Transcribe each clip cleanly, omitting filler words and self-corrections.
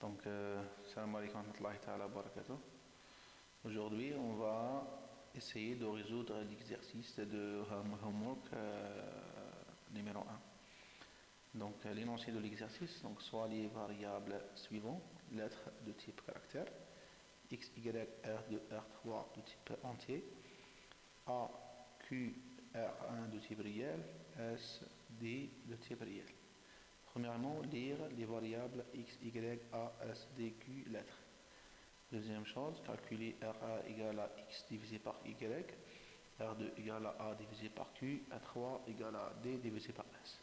Donc, salam alaikum wa rahmatullahi ta'ala wa barakatuh. Aujourd'hui, on va essayer de résoudre l'exercice de homework numéro 1. Donc, l'énoncé de l'exercice, donc soit les variables suivantes, lettres de type caractère, x, y, r2, r3 de type entier, a, q, r1 de type réel, s, d de type réel. Premièrement, lire les variables x, y, a, s, d, q, lettres. Deuxième chose, calculer RA égale à x divisé par y, R2 égale à A divisé par Q, R3 égale à D divisé par S.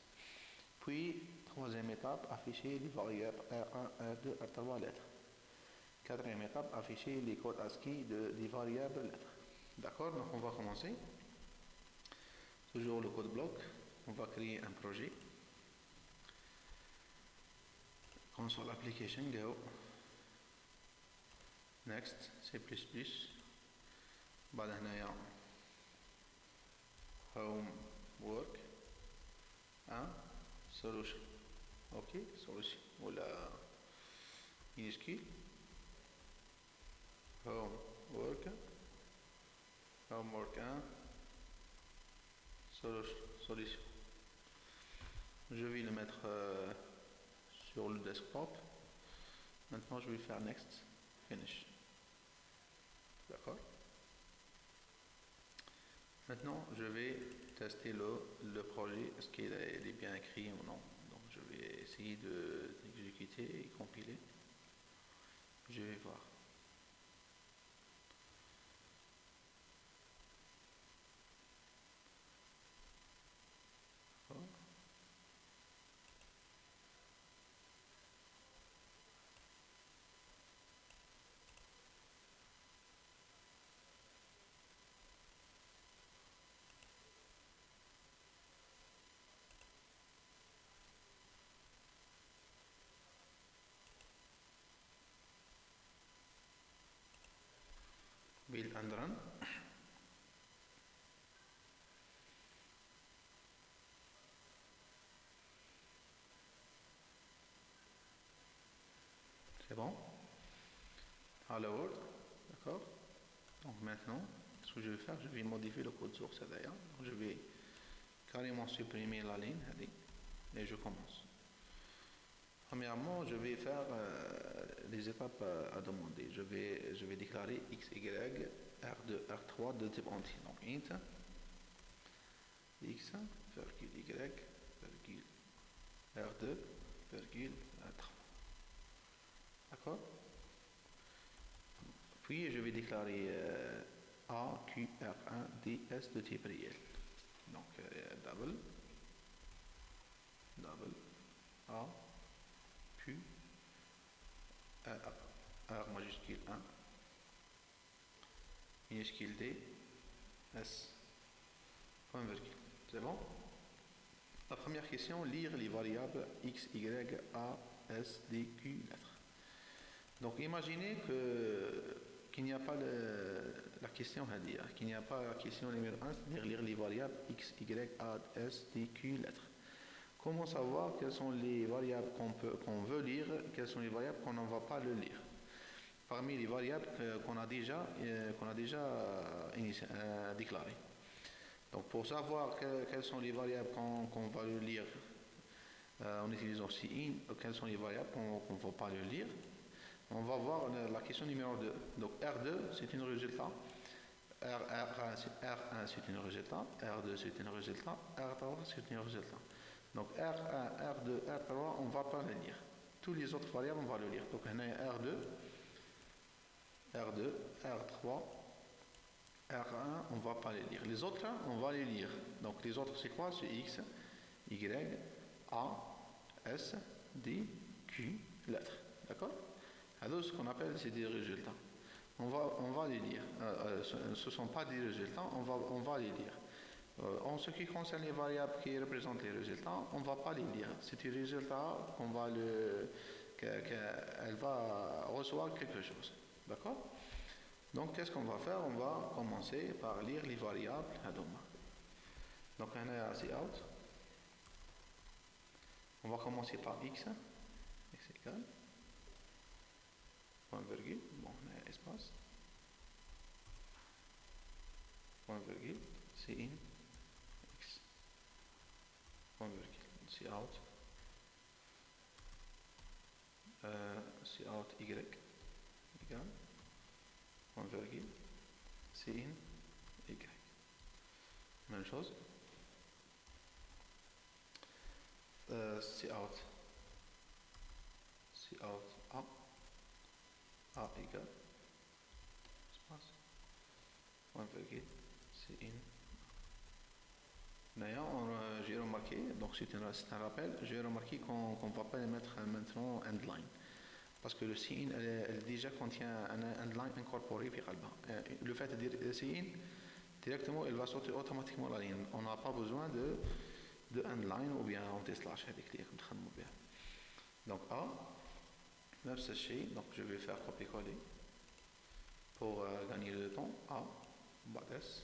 Puis, troisième étape, afficher les variables R1, R2, R3 lettres. Quatrième étape, afficher les codes ASCII des variables lettres. D'accord, donc on va commencer. Toujours le code bloc. On va créer un projet. Console application, go. Next, C++. بعد هنايا home work solution. اوكي solution ولا minuscule homework 1 solution. Je vais le mettre sur le desktop. Maintenant je vais faire next, finish. D'accord. Maintenant, je vais tester le projet, est-ce qu'il est bien écrit ou non. Donc, je vais essayer d'exécuter et compiler. Je vais voir. D'accord. Build and run. C'est bon. Hello World. D'accord. Donc maintenant, ce que je vais faire, je vais modifier le code source d'ailleurs. Je vais carrément supprimer la ligne et je commence. Premièrement, je vais faire les étapes à demander. Je vais déclarer x, y, r2, r3 de type entier. Donc int x, virgule y, virgule r2, virgule r3. D'accord. Puis je vais déclarer a, q, r1, d, s de type réel. Donc double a, Q, R majuscule 1, minuscule D, S, point virgule. C'est bon? La première question, lire les variables X, Y, A, S, D, Q, lettres. Donc imaginez qu'il n'y a pas la question à dire, qu'il n'y a pas la question numéro 1, c'est-à-dire lire les variables X, Y, A, S, D, Q, lettres. Comment savoir quelles sont les variables qu'on veut lire, quelles sont les variables qu'on ne va pas le lire. Parmi les variables qu'on a déjà déclarées. Donc pour savoir quelles sont les variables qu'on va le lire en utilisant CIN, quelles sont les variables qu'on ne va pas le lire, on va voir la question numéro 2. Donc R2 c'est un résultat, R1 c'est un résultat, R2 c'est un résultat, R3 c'est un résultat. Donc R1, R2, R3, on ne va pas le lire. Tous les autres variables, on va le lire. Donc on a R2, R3, R1, on ne va pas les lire. Les autres, on va les lire. Donc les autres, c'est quoi? C'est X, Y, A, S, D, Q, lettres. D'accord? Alors ce qu'on appelle, c'est des résultats. On va les lire. Ce ne sont pas des résultats, on va les lire. En ce qui concerne les variables qui représentent les résultats, on ne va pas les lire. C'est un résultat qu'elle va recevoir quelque chose. D'accord? Donc, qu'est-ce qu'on va faire? On va commencer par lire les variables. Donc, on a assez out. On va commencer par x. X égale سي ان اكس بوان فيرجيل سي اوت سي اوت y égal point virgule c in y. Même chose. C out a égal espace point virgule c in. D'ailleurs, j'ai remarqué, donc c'est un rappel, j'ai remarqué qu'on ne va pas les mettre maintenant endline. Parce que le CIN elle déjà contient un endline incorporé في قلبها. Le fait de dire CIN directement elle va sauter automatiquement la ligne. On n'a pas besoin de endline ou bien on slash هذيك اللي راكم تخدموا بها. Donc A نفس الشيء, donc je vais faire copier-coller pour gagner le temps. A بعد S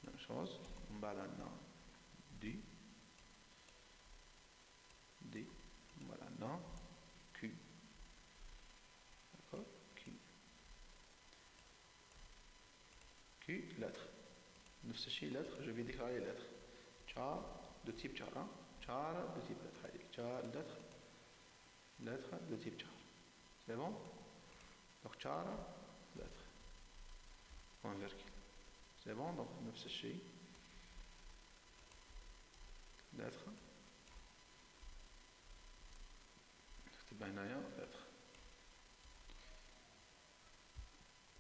même chose. بعد عندنا D بعد عندنا Q. D'accord? Q, lettre. نفس الشيء lettre, je vais déclarer lettre. Char de type char 1, char de type lettre. Char lettre de type char. C'est bon? Donc char lettre. Point virgule. C'est bon? Donc نفس الشيء lettre. نكتب هنايا lettre.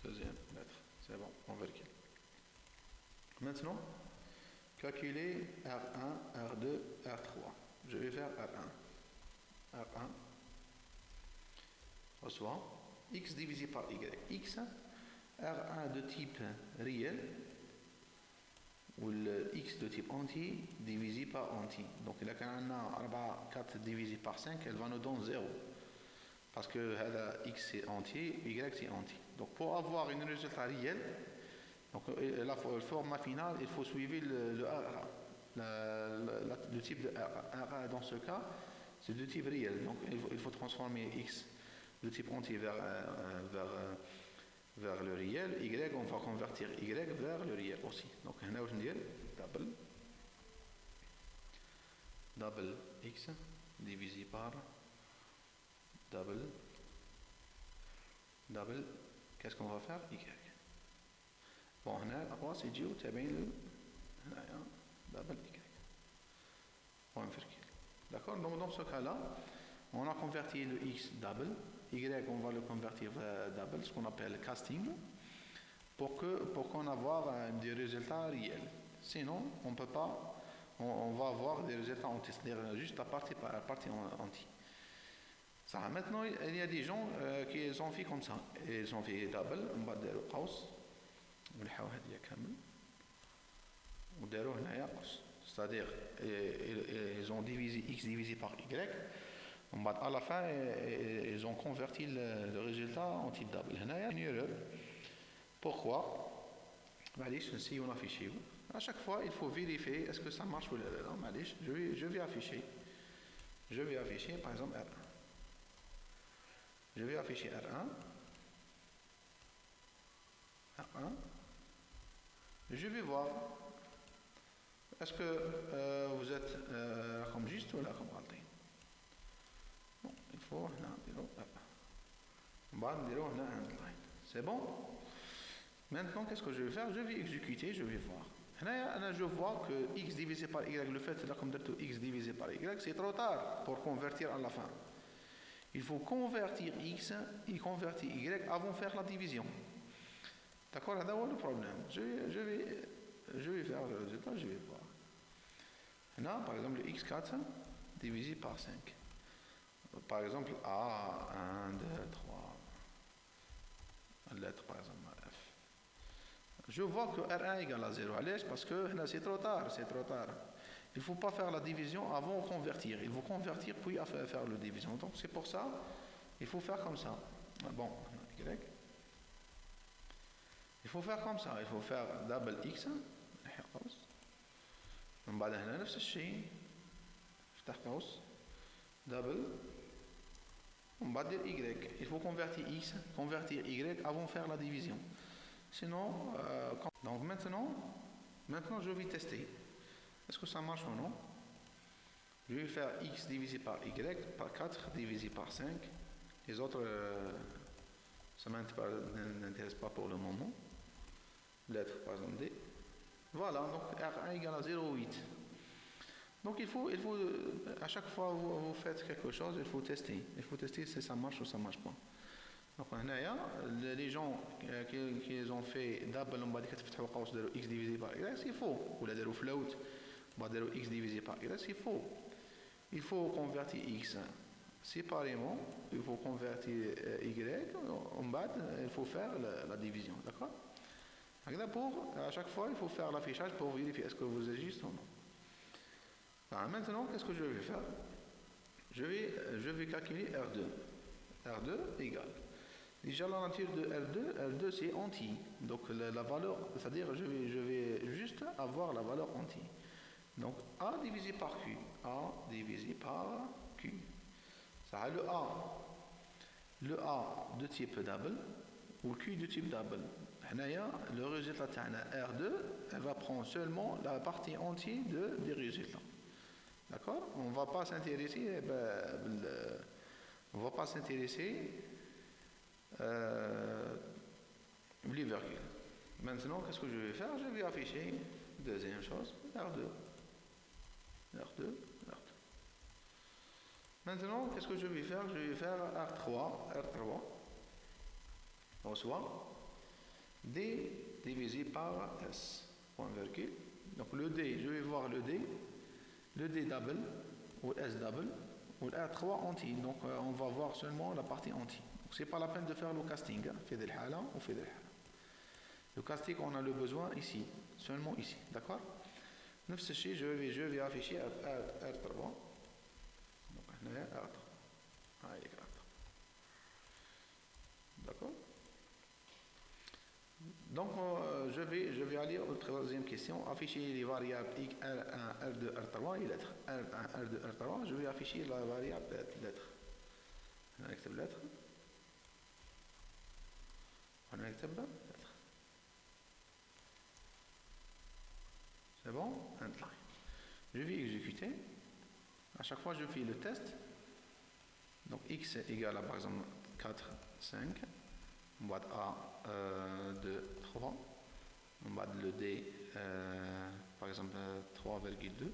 Deuxième lettre, c'est bon, on vérifie. Maintenant, calculer R1, R2, R3. Je vais faire R1. R1 reçoit X divisé par Y. X, R1 de type réel, ou le X de type entier divisé par entier. Donc, il y a 4 divisé par 5, elle va nous donner 0. Parce que X c'est entier, Y c'est entier. Donc pour avoir un résultat réel, donc le format final, il faut suivre le RA, le type de RA. Dans ce cas, c'est de type réel. Donc il faut transformer X de type entier vers le réel. Y, on va convertir Y vers le réel aussi. Donc on va dire double X divisé par double, qu'est-ce qu'on va faire? Y. Bon, on a c'est J, double Y. Point virgule. D'accord? Donc dans ce cas-là, on a converti le X double, Y on va le convertir vers double, ce qu'on appelle casting, pour qu'on ait des résultats réels. Sinon, on peut pas, on va avoir des résultats entiers, c'est-à-dire juste la partie par la partie entière. Ça, maintenant, il y a des gens qui ont fait comme ça. Ils ont fait double, on va dire قوس, ونحاو هذه كامل, وداروا هنايا قوس. C'est-à-dire, ils ont divisé X divisé par Y. À la fin, ils ont converti le résultat en type double. هنايا une erreur. Pourquoi? معليش نسيو نافيشيو. À chaque fois, il faut vérifier est-ce que ça marche ou non. معليش, je vais afficher. Je vais afficher par exemple R1. Je vais afficher R1. Je vais voir. Est-ce que vous êtes comme juste ou là comme غلطين? Bon, il faut هنا نديرو بعد نديرو هنا underline. C'est bon? Maintenant, qu'est-ce que je vais faire? Je vais exécuter, je vais voir. Là, je vois que X divisé par Y, le fait là comme d'être X divisé par Y, c'est trop tard pour convertir à la fin. Il faut convertir X et convertir Y avant de faire la division. D'accord? C'est le problème. Je vais faire le résultat, je vais voir. Là, par exemple, le X4 divisé par 5. Par exemple, A, 1, 2, 3. La lettre, par exemple, F. Je vois que R1 égale à 0. Allez, parce que là, c'est trop tard. Il ne faut pas faire la division avant de convertir. Il faut convertir puis faire la division. Donc c'est pour ça, il faut faire comme ça. Bon, Y. Il faut faire comme ça. Il faut faire double X. من بعد هنا نفس الشيء. افتح قوس. Double. On va dire Y. Il faut convertir X, convertir Y avant de faire la division. Sinon, donc maintenant je vais tester. Est-ce que ça marche ou non? Je vais faire x divisé par y par 4 divisé par 5. Les autres, ça ne m'intéresse pas pour le moment. Lettre par exemple D. Voilà, donc R1 égale à 0,8. Donc il faut, à chaque fois que vous faites quelque chose, il faut tester. Il faut tester si ça marche ou ça ne marche pas. Donc les gens qui ont fait double on va dire x divisé par y, c'est faux. Ou la float, on va dire x divisé par y, c'est faux. Il faut convertir x séparément, il faut convertir y, en bas, il faut faire la division, d'accord? À chaque fois, il faut faire l'affichage pour vérifier est-ce que vous agissez ou non. Alors maintenant, qu'est-ce que je vais faire? Je vais calculer R2. R2 égale. Déjà la nature de R2 c'est entier. Donc la valeur, c'est-à-dire je vais juste avoir la valeur entière. Donc A divisé par Q. A divisé par Q. Ça a le A. Le A de type double ou Q de type double. Le résultat R2, elle va prendre seulement la partie entière des résultats. D'accord? On ne va pas s'intéresser les virgules. Maintenant, qu'est-ce que je vais faire? Je vais afficher deuxième chose, R2. Maintenant, qu'est-ce que je vais faire? Je vais faire R3 reçoit D divisé par S, point virgule. Donc le D, je vais voir le D double, ou S double, ou R3 entier. Donc on va voir seulement la partie entière. Donc c'est pas la peine de faire le casting, fait des hala ou fait des hala. Le casting, on a le besoin ici, seulement ici, d'accord? نفس الشيء je vais afficher R3. Donc هنا R3. هاي R3. D'accord? Donc je vais aller aux troisième question, afficher les variables R1, R2, R3 et lettres. R1, R2, R3, je vais afficher la variable lettre. On va écrire lettre. On va écrire lettre. C'est bon? Je vais exécuter. À chaque fois, je fais le test. Donc x est égal à par exemple 4, 5. Boîte A 2, 3. On va le D par exemple 3,2.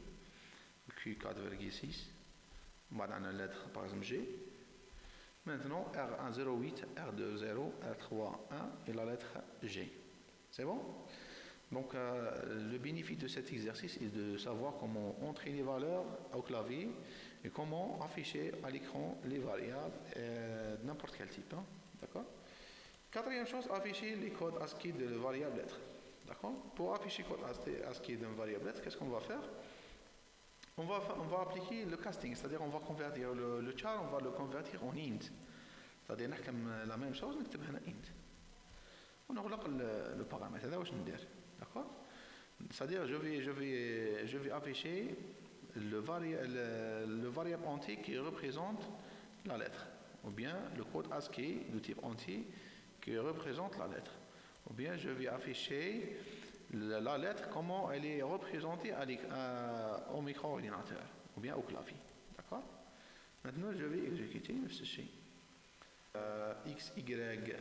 Q 4,6. On va dans la lettre par exemple G. Maintenant R1 0,8, R2 0, R3 1 et la lettre G. C'est bon? Donc le bénéfice de cet exercice est de savoir comment entrer les valeurs au clavier et comment afficher à l'écran les variables de n'importe quel type. Hein? D'accord? Quatrième chose, afficher les codes ASCII de la variable lettre. D'accord? Pour afficher le code ASCII d'une variable lettre, qu'est-ce qu'on va faire? On va appliquer le casting, c'est-à-dire on va convertir le char, on va le convertir en int. C'est-à-dire la même chose, on va int. On aura le paramètre, d'accord? C'est-à-dire je vais afficher le variable entier qui représente la lettre, ou bien le code ASCII de type entier qui représente la lettre, ou bien je vais afficher la lettre comment elle est représentée au micro-ordinateur, ou bien au clavier, d'accord? Maintenant je vais exécuter ceci. X, Y,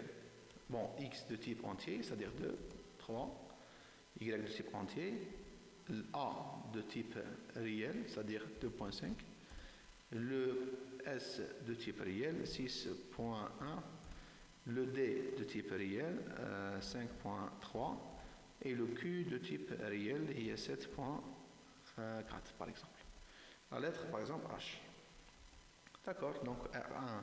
bon, X de type entier, c'est-à-dire 2, 3, Y de type entier, A de type réel, c'est-à-dire 2.5, le S de type réel, 6.1, le D de type réel, 5.3, et le Q de type réel, il est 7.4 par exemple. La lettre, par exemple, H. D'accord, donc R1,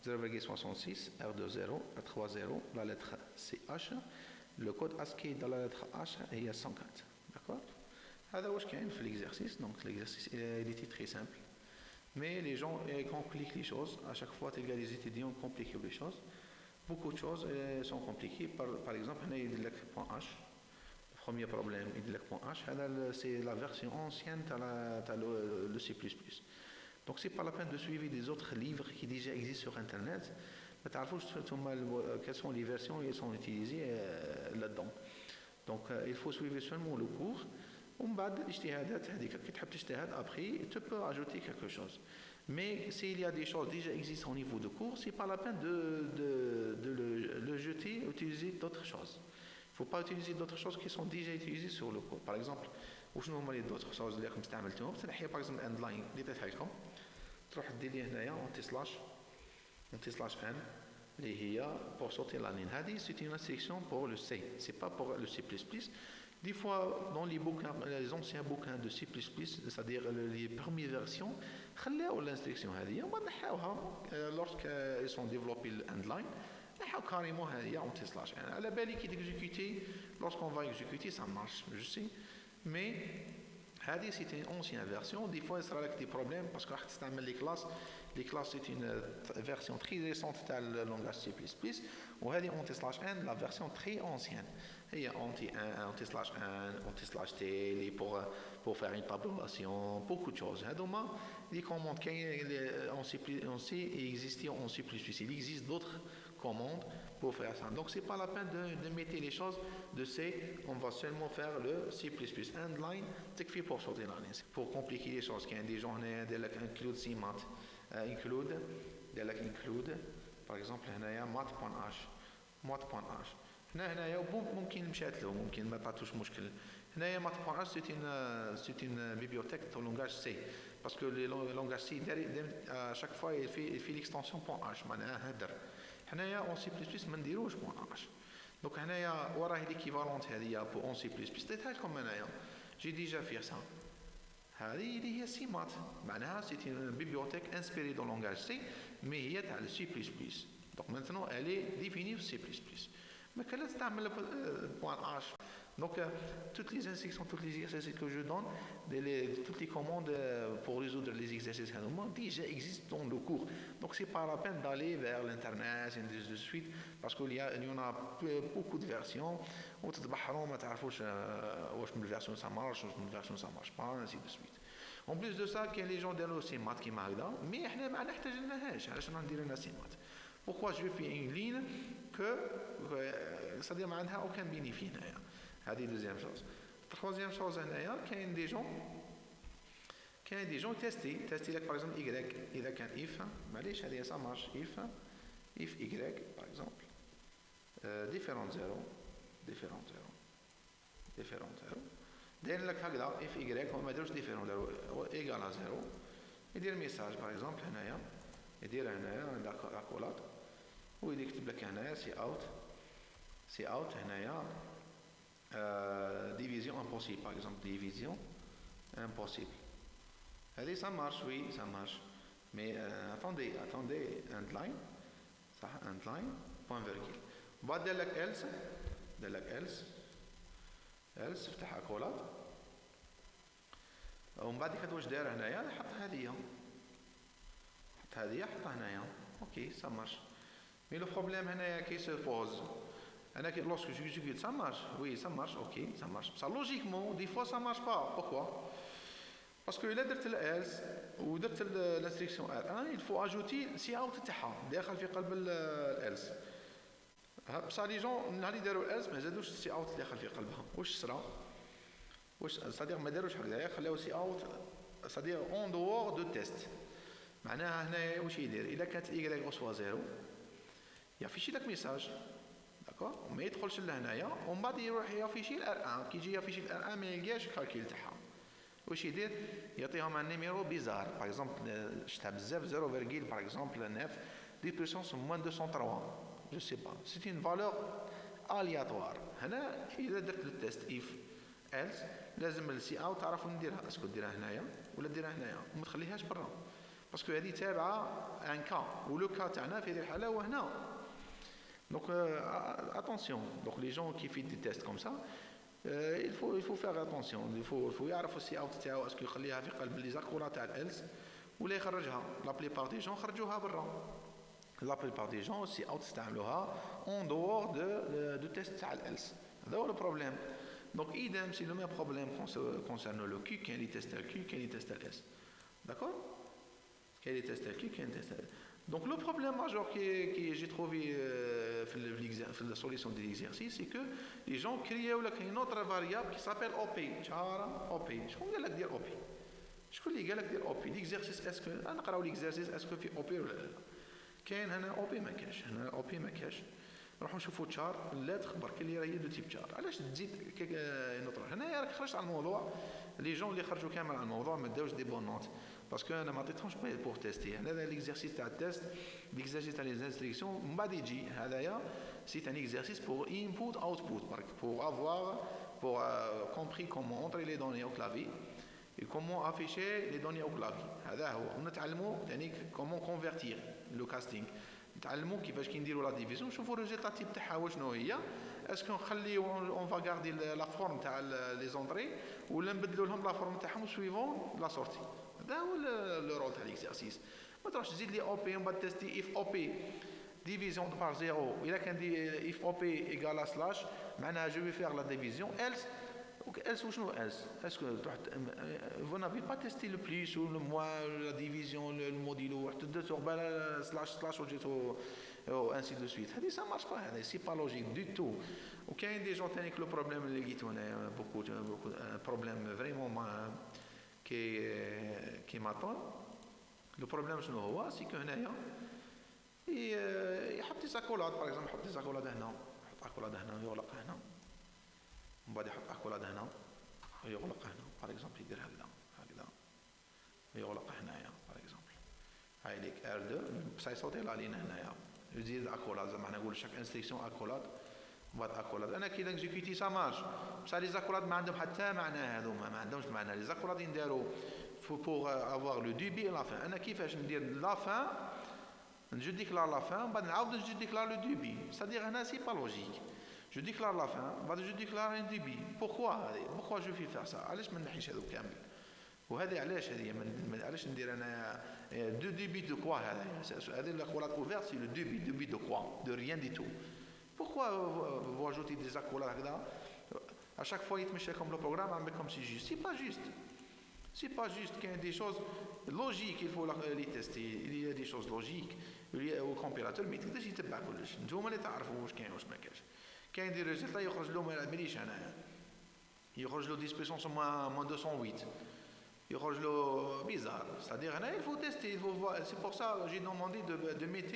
0,66, R2 0, R3 0, la lettre c'est H, le code ASCII de la lettre H est 104. D'accord? هذا واش كاين في l'exercice. Donc l'exercice il était très simple. Mais les gens compliquent les choses. À chaque fois, les étudiants compliquent les choses. Beaucoup de choses sont compliquées. Par exemple, on a le point H. Le premier problème, il le point H. C'est la version ancienne de le C++. Donc c'est pas la peine de suivre des autres livres qui déjà existent sur Internet. ما تعرفوش quelles sont les versions qui sont utilisées là-dedans. Donc il faut suivre seulement le cours. ومن بعد الاجتهادات هذيك كي تحب تجتهد après tu peux ajouter quelque chose. Mais s'il y a des choses déjà existantes au niveau de cours, c'est pas la peine de le jeter, utiliser d'autres choses. Il ne faut pas utiliser d'autres choses qui sont déjà utilisées sur le cours. Par exemple, وشنو هما لي d'autres choses اللي راكم استعملتوهم؟ تنحي par exemple end line اللي عطيتها لكم تروح دير لي هنايا اونتي سلاش ان اللي هي pour sortir la ligne. هذه c'est une instruction pour le C, c'est pas pour le C++. Des fois, dans les bouquins, les anciens bouquins de C++, c'est-à-dire les premières versions, خلاو l'instruction هذه وما نحاوها lorsqu'ils sont développés l'endline نحاو carrément هذه اونتي سلاش ان. على بالي كي تيكزيكوتي lorsqu'on va exécuter ça marche, je sais, mais هذه c'est une ancienne version. Des fois il sera avec des problèmes parce que راح تستعمل les classes c'est une version très récente تاع le langage C++, وهذه anti slash n la version très ancienne هي anti slash n anti slash t pour faire une tabulation, beaucoup de choses. هذوما les commandes en C existent en C++. Il existe d'autres commandes pour faire ça. Donc c'est pas la peine de mettre les choses de C, on va seulement faire le C++ end line تكفي pour sortir la ligne. Pour compliquer les choses, il y a des gens qui include CMAT, include par exemple هنايا mat.h هنايا ممكن مشات له ممكن ما تعطوش مشكل. هنايا mat.h c'est une bibliothèque de langage C parce que le langage C à chaque fois il fait l'extension .h معناها هدر. هنايا en C++ ما نديروش .h. donc هنايا وراه l'équivalent هذه pour en C++ ديتها لكم هنايا j'ai déjà fait ça. هذه اللي هي CMAT معناها c'est une bibliothèque inspirée dans le langage C mais هي تاع le C++. donc maintenant elle est définie au C++. mais qu'elle تستعمل .h. donc toutes les instructions, tous les exercices que je donne, toutes les commandes pour résoudre les exercices déjà existent dans le cours. Donc c'est pas la peine d'aller vers l'internet et ainsi de suite parce qu'il y en a beaucoup de versions. وتتبحروا ما تعرفوش واش من version ça marche واش من version ça marche pas ainsi de suite. En plus de ça كاين les gens داروا CMAT كيما هكذا mais احنا ما نحتاج لهاش علاش ندير لنا CMAT. Pourquoi je fais une ligne que c'est-à-dire ما عندها aucun bénéfice هنايا. هذه deuxième chose. Troisième chose هنايا كاين des gens تيستي لك par exemple y إذا كان if معليش هذه ça marche if y par exemple différent zéro داير لك هكذا if y وما داروش différent zéro égal à zéro يدير ميساج par exemple هنايا يدير هنايا لاكولات ويكتب لك هنايا سي اوت هنايا division impossible par exemple division impossible. هذه ça marche, oui ça marche, mais attendez end line صح end line point virgule بعد دير لك else فتحها كولات ومن بعد كتواش داير هنايا حط هذه حطها هنايا اوكي ça marche. mais le problème هنايا qui se pose lorsque j'exécute ça marche, oui ça marche, ok ça marche. Ça logiquement des fois ça marche pas. Pourquoi? parce que إلا درت else ودرت l'instruction R1 il faut ajouter سي اوت تاعها داخل في قلب else. بصح لي جون نهار اللي داروا else ما زادوش سي اوت داخل في قلبها. واش صرا صديق ما داروش هكذايا خلاو سي اوت صديق اون دور دو تيست. معناها هنا واش يدير اذا كانت y غوسوا زيرو يافيشي لك ميساج داكور ما يدخلش لهنايا ومن بعد يروح يافيشي الار1 كي يجي يافيشي الار1 ما يلقاش الكالكيل تاعها. واش يدير يعطيهم ان نيميرو بيزار باغ اكزومبل شتا بزاف 0 باغ اكزومبل 9 دي بويسونس موان 203 جو سي با سي اون فالور الياتوار. هنا اذا درت التيست اف else لازم السي اوت تعرف نديرها اسكو ديرها هنايا ولا ديرها هنايا وما تخليهاش برا باسكو هذه تابعه ان كا ولو كا تاعنا في هذه الحاله هو هنا. donc attention donc les gens qui font des tests comme ça il faut faire attention il faut يعرفوا السي اوت تاعو اسكو يخليها في قلب لي زاكولا تاع الالس ولا يخرجها. لا بليبار دي جون خرجوها برا. لا بليبار دي جون السي اوت استعملوها اون دور دو تيست تاع الالس. هذا هو البروبليم. donc idem c'est le même problème concernant le Q quand il teste le Q quand il teste le S. d'accord quand il teste le Q quand il teste le S. Donc le problème majeur que j'ai trouvé dans la solution de l'exercice, c'est que les gens créent une autre variable qui s'appelle OP. OP. Je vais dire OP. Je vais dire OP. L'exercice, est-ce que... نقراو l'exercice, est-ce que في OP ولا لا؟ كاين هنا OP ما كاش، هنا OP ما كاش. نروحوا نشوفوا تشار اللاتر برك اللي راهي دو تيب تشار. علاش تزيد نوتر؟ هنايا راك خرجت على الموضوع. لي جون اللي خرجوا كامل على الموضوع ما داوش دي بون نوت. باسكو انا ما عطيتهمش بور تيستي. هذا ليكزارسيس تاع التيست، ليكزارسيس تاع لي انستركسيون من بعد يجي هذايا سي ان اكزارسيس بور انبوت اوتبوت برك بور افوار بور كومبري كومون اونتري لي دوني او كلافي et comment afficher les données au clavier. هذا هو. ونتعلموا تانيك comment convertir le casting. نتعلموا كيفاش كي نديروا لا ديفيزيون نشوفوا الريزلتا تيب تاعها واش هي. اسكو نخليو اون فا غاردي لا فورم تاع لي زونطري ولا نبدلوا لهم لا فورم تاعهم سويفون لا سورتي. هذا هو لو رول تاع ليكزارسيس. ما تروحش تزيد لي او بي ومن بعد تيستي اف او بي ديفيزيون بار زيرو. الا كان دي اف او بي ايكال سلاش معناها جو في فيغ لا ديفيزيون else. Else ou non else? Est-ce que vous n'avez pas testé le plus ou le moins, la division, le modulo, slash ou ainsi de suite? Ça ne marche pas, c'est pas logique du tout. Ok, des gens qui ont le problème, beaucoup de problèmes vraiment qui m'attendent. Le problème, c'est que يحط des accolades, par exemple, يحط des accolades هنا، يحط accolade هنا، يغلق هنا. من بعد يحط اكولاد هنا ويغلق هنا باغ اكزومبل يدير هكذا ويغلق هنايا باغ اكزومبل هاي ليك ار 2 بصح يصوتي لا لين هنايا يزيد اكولاد زعما نقول شاك انستركسيون اكولاد من بعد اكولاد. انا كي نكزيكوتي سا مارش بصح لي زاكولاد ما عندهم حتى معنى، هذوما ما عندهمش معنى. لي زاكولاد ينداروا بور افوار لو ديبي لا فان. انا كيفاش ندير لا فان نجو ديكلار لا فان من بعد نعاود نجو ديكلار لو ديبي سادير هنا سي با لوجيك. Je déclare la fin, je déclare un débit. Pourquoi je vais faire ça? علاش ما نحيش هذو كامل؟ وهذه علاش هذه علاش ندير انا دو ديبي دو كوا؟ هذه l'accolade ouverte c'est le débit de quoi? De rien du tout. Pourquoi vous ajoutez des accolades هكذا؟ À chaque fois يتمشى comme le programme عندك comme c'est juste. C'est pas juste. C'est pas juste. Il y a des choses logiques, il faut les tester. Il y a des choses logiques. au compilateur ما تقدرش يتبع كلش. نتوما اللي تعرفوا واش كاين واش ما كاينش. كاين دي ريزلتا يخرج له ما مليش انايا، يخرج له ديسبيسونس موان 208 يخرج له بيزار. c'est-à-dire هنا il faut tester, il faut voir. C'est pour ça j'ai demandé de mettre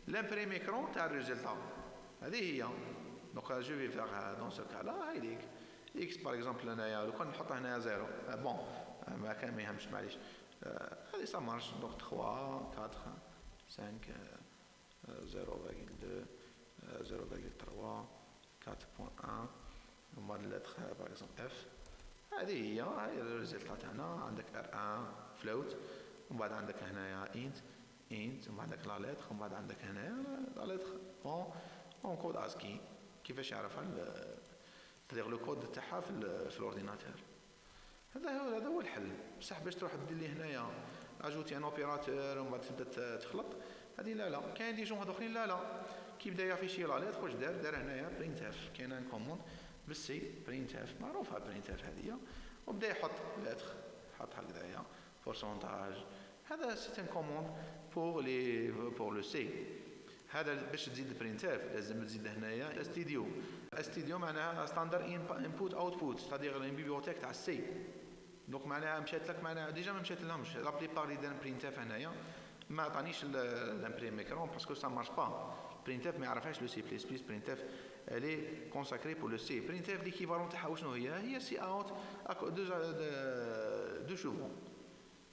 l'imprimé écran تاع الريزلتا. هذه هي. donc je vais faire dans ce cas là هايليك x par exemple هنايا لو كان نحطها هنايا زيرو بون ما كان ما يهمش معليش. هذه ça marche. donc 3 4 5 0,2 0,3 4.1 ومن بعد اللتر باغ اكزومبل اف. هذه هي الريزلتا تاعنا. عندك ار1 فلوت ومن بعد عندك هنايا انت ومن بعد عندك لا لتر ومن بعد عندك هنايا لا لتر اون كود اسكي. كيفاش يعرفها؟ تدير لو كود تاعها في الاورديناتور. هذا هو الحل. بصح باش تروح دير لي هنايا اجوتي ان اوبيراتور ومن بعد تبدا تخلط هذه لا. كاين دي جون اخرين لا كي بدا يافيشي لا ليتر واش دار هنايا برينت اف. كاين ان كوموند بالسي برينت اف معروفه برينت اف هذه وبدا يحط ليتر حط هكذايا بورسونتاج. هذا سي ان كوموند بور لو سي. هذا باش تزيد برينت اف لازم تزيد هنايا استديو معناها ستاندر انبوت اوتبوت ستادير البيبيوتيك تاع السي. دونك معناها مشات لك معناها ديجا ما مشات لهمش لا بليبار اللي دار برينت اف هنايا ما عطانيش لامبريم اكرون باسكو سا مارش با. برينتف ما يعرفهاش لو سي بلس بلس. برينتف الي كونساكري بور لو سي. برينتف ليكيفالون تاعها شنو هي سي اوت دو شوفون.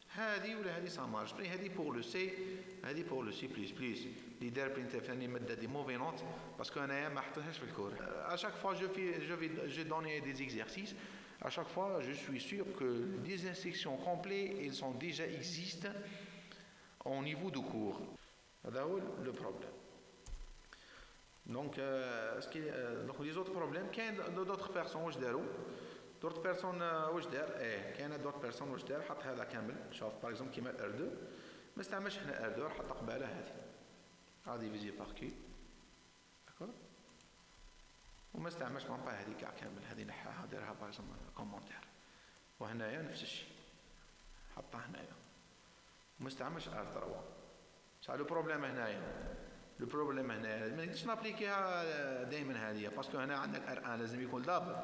هذه ولا هذه سا مارش. هذه بور لو سي هذه بور لو سي بلس بلس. اللي دار برينتف ثاني ماده دي موفي نوت باسكو انايا ما حطيتهاش في الكور. à chaque fois je donne des exercices. À chaque fois je suis sûr que les instructions complètes elles sont déjà existent au niveau du cours. هذا هو le problème. Donc donc les autres problèmes كاين d'autres personnes واش داروا. d'autres personnes واش دار كاين d'autres personnes واش دار حط هذا كامل. شوف باغ اكزومبل كيما ار2 ما استعملش هنا ار2 حط قباله هذه ديفيزي بار كي داكور وما استعملش مابا هذه كاع كامل. هذه نحاها دارها باغ اكزومبل كومونتير. وهنايا نفس الشيء حطها هنايا وما استعملش ار3 بصح لو بروبليم هنايا ما نقدرش نابليكيها دائما هذه، باسكو هنا عندك ار ان لازم يكون دابل،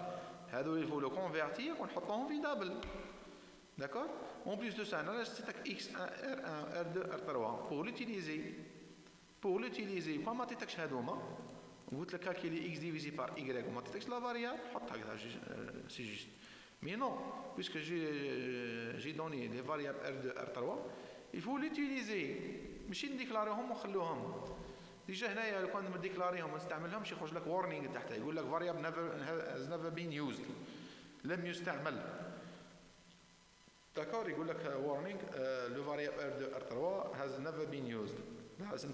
هذو يفو لو كونفيرتير ونحطوهم في دابل. داكور. اون بليس دو سا انا عطيتك اكس ار 1 ار 2 ار 3 بور لوتيليزي با ما عطيتكش هذوما، قلت لك كالكيلي اكس ديفيزي بار ايغريك وما عطيتكش لا فاريابل، حط هكذا سي جوست. مي نو بيسكو جي دوني لي فاريابل ار 2 ار 3 يفو لوتيليزي، ماشي نديكلاريهم ونخلوهم. ديجا هنايا لو كان نديكلاريهم وما نستعملهمش يخرج لك وارنينغ تحت يقول لك فاريابل هاز نيفر بين يوزد، لم يستعمل. داكور. يقول لك وارنينغ لو فاريابل ار 2 ار 3 هاز نيفر بين يوزد، لازم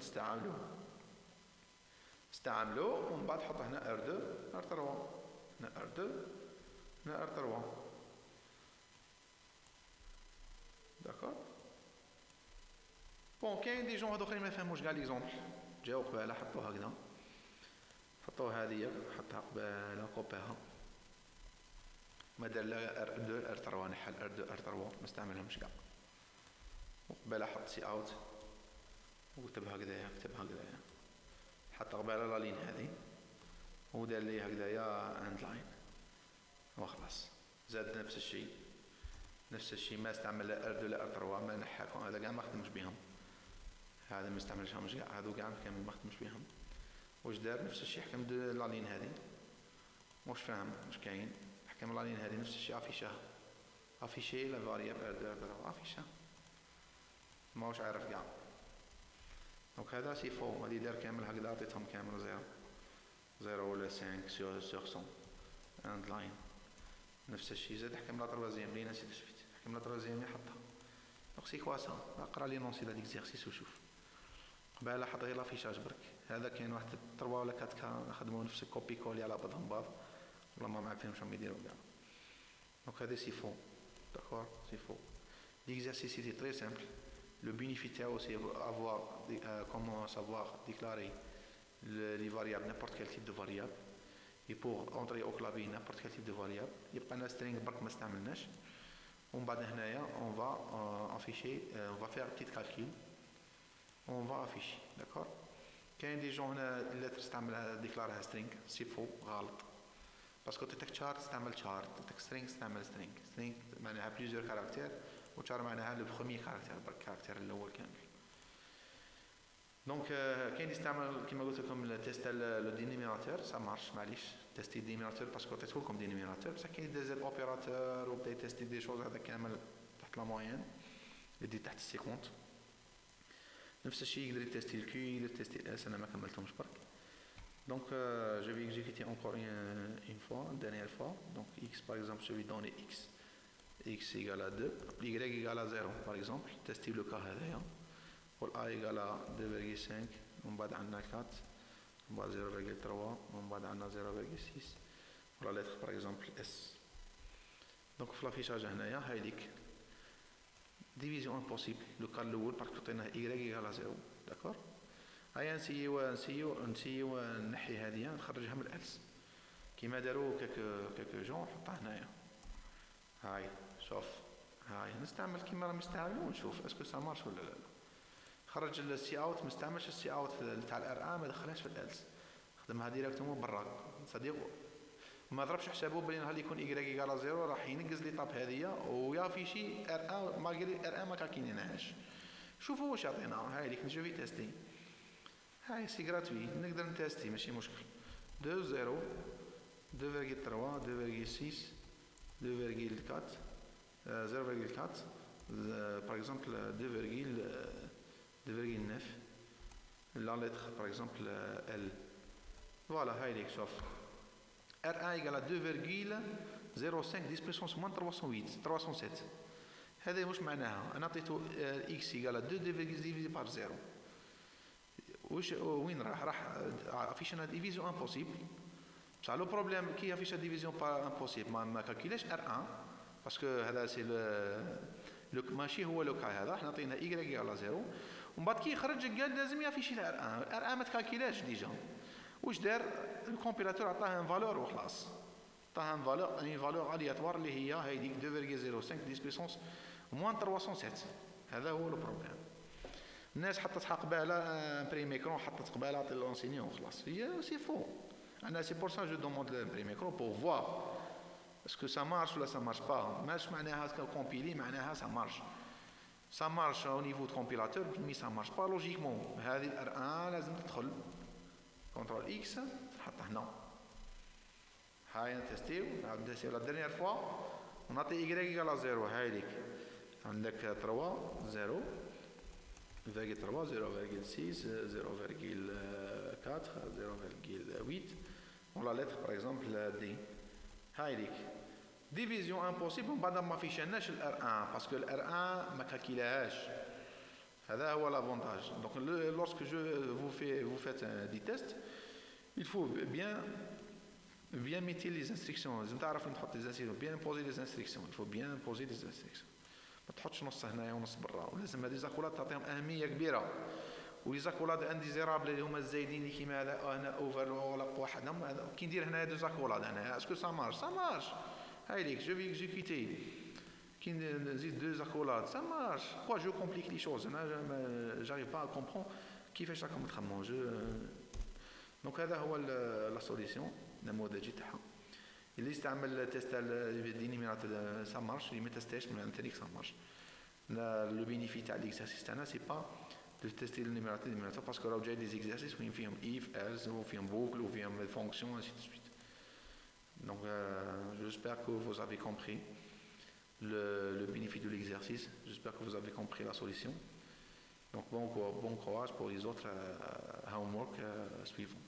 استعملوه ومن بعد حط هنا ار 2 ار 3 هنا ار 2 هنا ار 3. داكور. بون كاين دي جون هادو اخرين ما فهموش كاع ليكزومبل، جاو قباله حطوا هكذا، حطوا هذه حطها قباله كوبيها، ما دار لا ار 2 ار 3 نحل ار 2 ار 3 ما استعملهمش كاع، وقباله حط سي اوت وكتب هكذايا حط قباله لا لين هذه ودار لي هكذايا اند لاين وخلاص. زاد نفس الشيء ما استعمل لا ار 2 لا ار 3 ما نحاكم، هذا كاع ما خدمش بهم، هذا ما استعملهمش كاع، هذو كاع كامل ما خدمش بهم. واش دار؟ نفس الشيء حكم لا لين هذه، واش فاهم واش كاين، حكم لا لين هذه نفس الشيء افيشي لا فاريابل ار 2 ار 3 افيشا، ماهوش عارف كاع. دونك هذا سي فو، هذه دار كامل هكذا عطيتهم كامل 0 ولا 5 سور 100 اند لاين. نفس الشيء زاد حكم لا تروازيام لينا سي سويت، حكم لا تروازيام يحطها. دونك سي كوا سا، اقرا لي نونسي ليكزيرسيس وشوف. قباله حط غير لافيشاج برك، هذا كاين واحد 3 ولا 4 كا خدموا نفس الكوبي كولي على بعض والله ما عارفين واش راهم يديروا كاع. دونك هذا سي فو. داكور سي فو. L'exercice était très simple. Le bénéficiaire aussi avoir comment savoir déclarer les variables, n'importe quel type de variable. Et pour entrer au clavier n'importe quel type de variable. يبقى لنا string برك ما استعملناش. ومن بعد هنايا on va afficher, on va faire un petit calcul. On va afficher, d'accord. كاين دي جون هنا اللي تستعملها ديكلارها string سي فو غلط. باسكو تتك char تستعمل char، تتك string تستعمل string معناها plusieurs caractères. وشار معناها لو بروميير كاركتير برك الكاركتير الاول كامل. دونك كاين يستعمل كيما قلت لكم التيست لو دينيميراتور سا مارش معليش تيستي دينيميراتور باسكو عطيته لكم دينيميراتور، بصح كاين يدير زاد اوبيراتور وبدا يتيستي دي شوز هذا كامل تحت لا موين يدي تحت السيكونت. نفس الشيء يقدر يتيستي الكي يقدر يتيستي الاس، انا ما كملتهمش برك. دونك جو في اكزيكوتي encore une fois une dernière fois. Donc x par exemple je vais donner x égale à 2, y égale à 0 par exemple, tester le cas هذايا، وال a égale à 2,5 ومن بعد عندنا 4 ومن بعد 0,3 ومن بعد عندنا 0,6 ولا lettre par exemple s. دونك في لافيشاج هنايا هايديك ديفيزيون امبوسيبل لو كا الاول باسكو عطينا y égale à 0. داكور. هيا نسيو نحي هذه نخرجها من الالس كيما داروا كاك جون حطها هنايا. هاي شوف هاي نستعمل كيما راهم يستعملوا ونشوف اسكو سا مارش ولا لا. خرج السي اوت ما استعملش السي اوت تاع الار ان ما دخلهاش في الالس، خدمها ديريكتومون برا صديق ما ضربش حسابه بين هل يكون ايغريك على 0 راح ينقز لي طاب هذيا ويافيشي ار ان ماغري ار ان ما كاكينيناش. شوفوا واش عطينا هاي ليك نجي تيستي هاي سي غراتوي نقدر نتيستي ماشي مشكل 2 0 2,3 2,6 2,4 0,4 par exemple 2,9 la lettre par exemple L. Voilà هاي شوف R1 égale à 2,05 10 puissance moins 307. هذا واش معناها؟ انا عطيته x égale à 2 divisé par 0. واش وين راح افيشنا ديفيزيون امبوسيبل. بصح لو بروبليم كي افيش ديفيزيون با امبوسيبل ما كالكيلاش R1 باسكو هذا سي لو ماشي هو لو كا هذا حنا عطينا y على 0 ومن بعد كي يخرج قال لازم يافيشي R1 ما تكالكيلاش ديجا. واش دار الكومبيلاتور عطاه ان فالور وخلاص عطاه ان فالور الياتوار اللي هي هذيك 2,05 10 puissance moins 307. هذا هو لو بروبليم. الناس حطت قبالة امبريمي اكرون حطت قبالة عطي لونسينيون خلاص هي سي فو انا سي بور سا جو دوموند لامبريمي اكرون بور فوار اسكو سا مارش ولا سا مارش با ماش معناها كومبيلي معناها سا مارش سا مارش او نيفو دو كومبيلاتور مي سا مارش با لوجيكمون هذه الار 1 لازم تدخل كونترول اكس تحط هنا هاي نتستيو نعاود نتستيو لا ديرنيير فوا ونعطي ايكغيك ايكال 0 هاي ليك عندك 3 0 0,3, 0,6, 0,4, 0,8. On la lettre par exemple D. هايليك. Division impossible بعد ما فيشناش ال R1 parce que le R1 ما calculaهاش. هذا هو l'avantage. Donc lorsque vous faites des tests, il faut bien mettre les instructions. لازم تعرف تحط les instructions, bien poser les instructions. Il faut bien poser les instructions. ما تحطش نص هنايا ونص برا ولازم هذه زاكولات تعطيهم اهميه كبيره ولي زاكولاد انديزيرابل اللي هما الزايدين اللي كيما هذا انا اوفر ولا وحدهم كي ندير هنايا دو زاكولاد هنايا اسكو سا مارش هاي ليك جو في اكزيكوتي كي نزيد دو زاكولاد سا مارش بوا جو كومبليك لي شوز انا جاريف با كومبرون كيفاش راكم تخمموا دونك هذا هو لا سوليسيون النموذجي تاعها اللي يستعمل تيست دينيمينات سا مارش اللي ما تستاش من تانيك سا مارش لو بينيفي تاع ليكزارسيس تاعنا سي با دو تيستي النيميراتور باسكو راهو جاي دي زيكزارسيس وين فيهم ايف ايلز وفيهم بوكل وفيهم فونكسيون ainsi de suite donc j'espère que vous avez compris le bénéfice de l'exercice j'espère que vous avez compris la solution donc bon courage pour les autres homework suivants